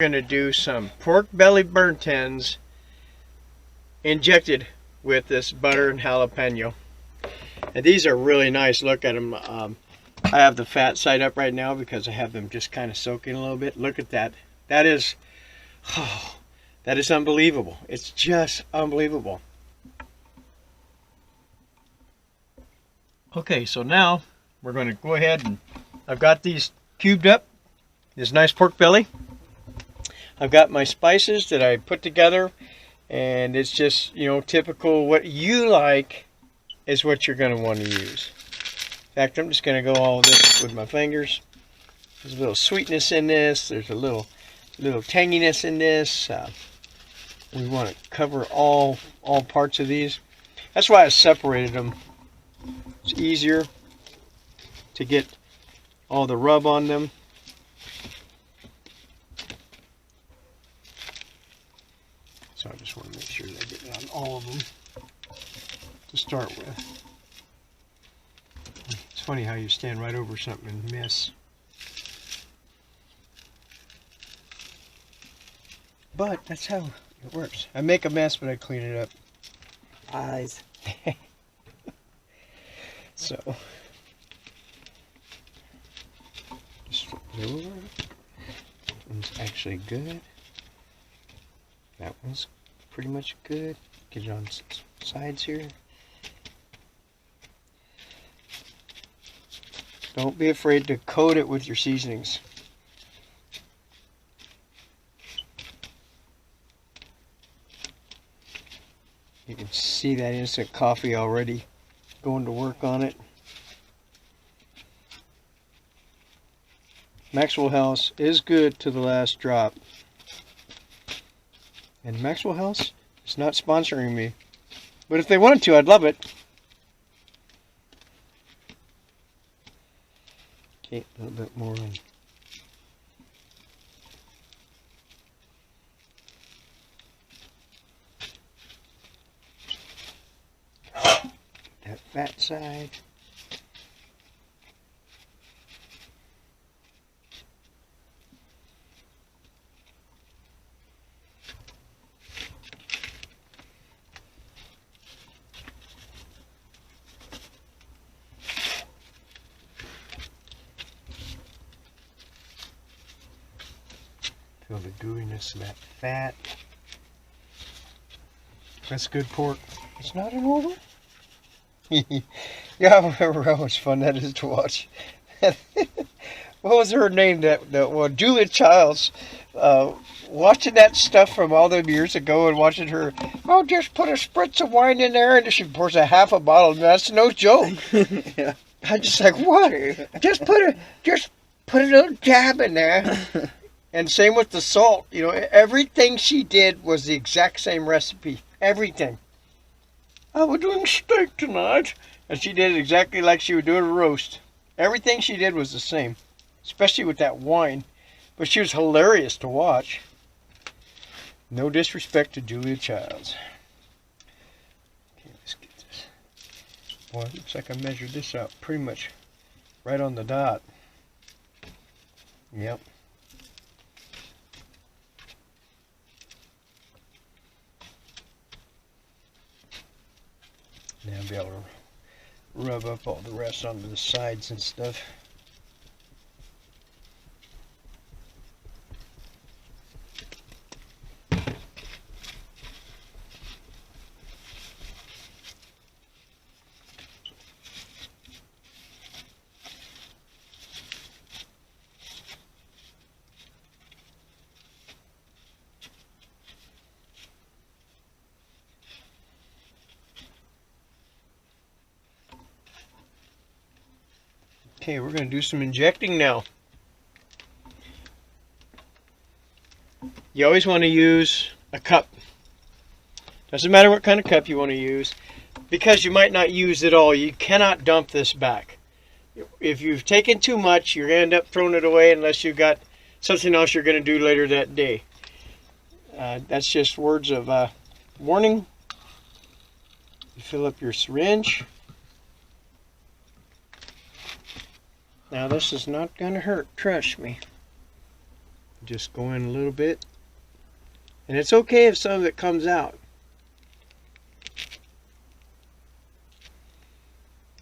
Going to do some pork belly burnt ends injected with this butter and jalapeno. And these are really nice. Look at them. I have the fat side up right now because I have them just kind of soaking a little bit. Look at that. That is unbelievable. It's just unbelievable. Okay, so now we're going to go ahead and I've got these cubed up. This nice pork belly. I've got my spices that I put together, and it's just, you know, typical. What you like is what you're going to want to use. In fact, I'm just going to go all this with my fingers. There's a little sweetness in this. There's a little tanginess in this. We want to cover all parts of these. That's why I separated them. It's easier to get all the rub on them. So I just want to make sure that I get it on all of them to start with. It's funny how you stand right over something and miss. But that's how it works. I make a mess, but I clean it up. Eyes. So, just flip it over. That one's actually good. That one's pretty much good. Get it on sides here. Don't be afraid to coat it with your seasonings. You can see that instant coffee already going to work on it. Maxwell House is good to the last drop. And Maxwell House is not sponsoring me. But if they wanted to, I'd love it. Okay, a little bit more on. That fat side. Feel the gooiness of that fat. That's good pork. It's not an order. Yeah, I remember how much fun that is to watch. What was her name? Well, Julia Childs. Watching that stuff from all them years ago and watching her, oh, just put a spritz of wine in there, and she pours a half a bottle. That's no joke. Yeah. I'm just like, what? Just put a little jab in there. And same with the salt. You know, everything she did was the exact same recipe. Everything. I was doing steak tonight. And she did it exactly like she would do a roast. Everything she did was the same. Especially with that wine. But she was hilarious to watch. No disrespect to Julia Childs. Okay, let's get this. Boy, it looks like I measured this out pretty much right on the dot. Yep. Now I'll be able to rub up all the rest onto the sides and stuff. Okay, we're going to do some injecting now. You always want to use a cup. Doesn't matter what kind of cup you want to use, because you might not use it all. You cannot dump this back. If you've taken too much, you're going to end up throwing it away unless you've got something else you're going to do later that day. That's just words of warning. You fill up your syringe. Now this is not going to hurt, trust me. Just go in a little bit. And it's okay if some of it comes out.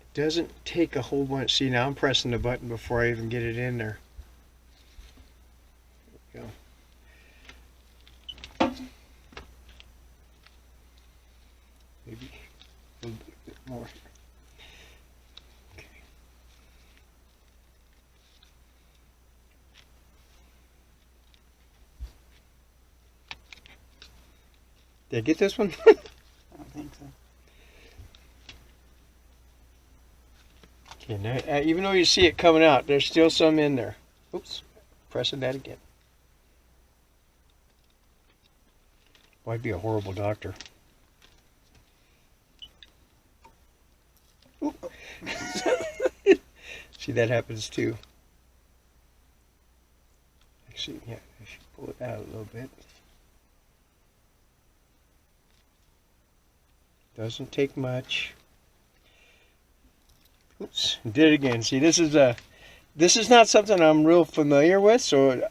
It doesn't take a whole bunch. See, now I'm pressing the button before I even get it in there. There we go. Maybe a little bit more. Okay. Did I get this one? I don't think so. Okay, now, even though you see it coming out, there's still some in there. Oops, pressing that again. Well, I'd be a horrible doctor. See, that happens too. Actually, yeah, I should pull it out a little bit. Doesn't take much. Oops, did it again. See, this is not something I'm real familiar with, so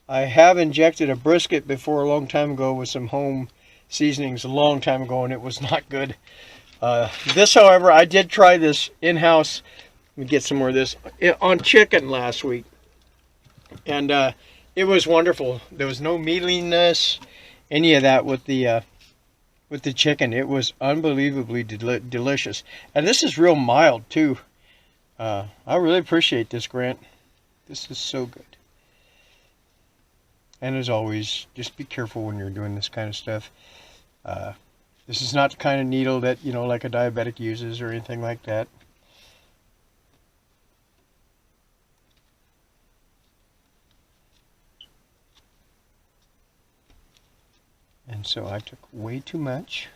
I have injected a brisket before a long time ago with some home seasonings a long time ago, and it was not good. This, however, I did try this in-house. Let me get some more of this on chicken last week, and it was wonderful. There was no mealiness, any of that with the chicken. It was unbelievably delicious, and this is real mild too. I really appreciate this, Grant. This is so good. And as always, just be careful when you're doing this kind of stuff. This is not the kind of needle that, you know, like a diabetic uses or anything like that. And so I took way too much.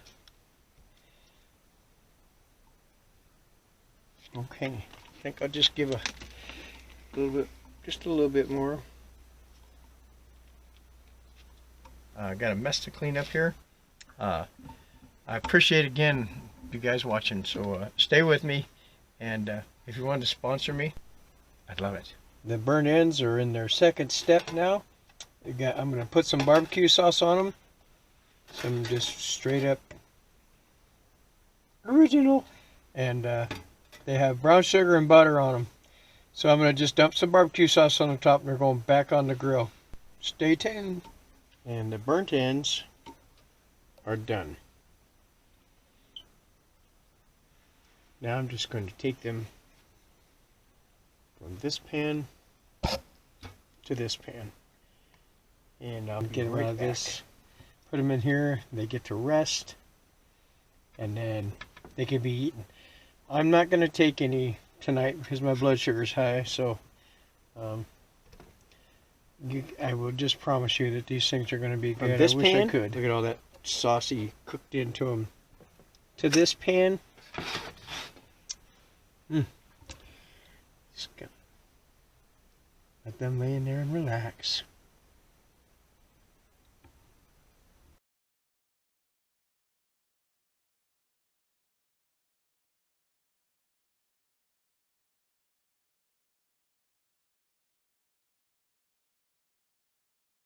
Okay, I think I'll just give a little bit, just a little bit more. I got a mess to clean up here. I appreciate again you guys watching, so stay with me, and if you want to sponsor me, I'd love it. The burnt ends are in their second step now. I'm going to put some barbecue sauce on them. Some just straight up original, and they have brown sugar and butter on them. So I'm going to just dump some barbecue sauce on the top, and they're going back on the grill. Stay tuned. And the burnt ends are done. Now I'm just going to take them from this pan to this pan, and I'll get rid of this. Put them in here, they get to rest, and then they can be eaten. I'm not going to take any tonight because my blood sugar's high, so I will just promise you that these things are going to be good. This I wish pan? I could. Look at all that saucy cooked into them. To this pan. Just gonna let them lay in there and relax.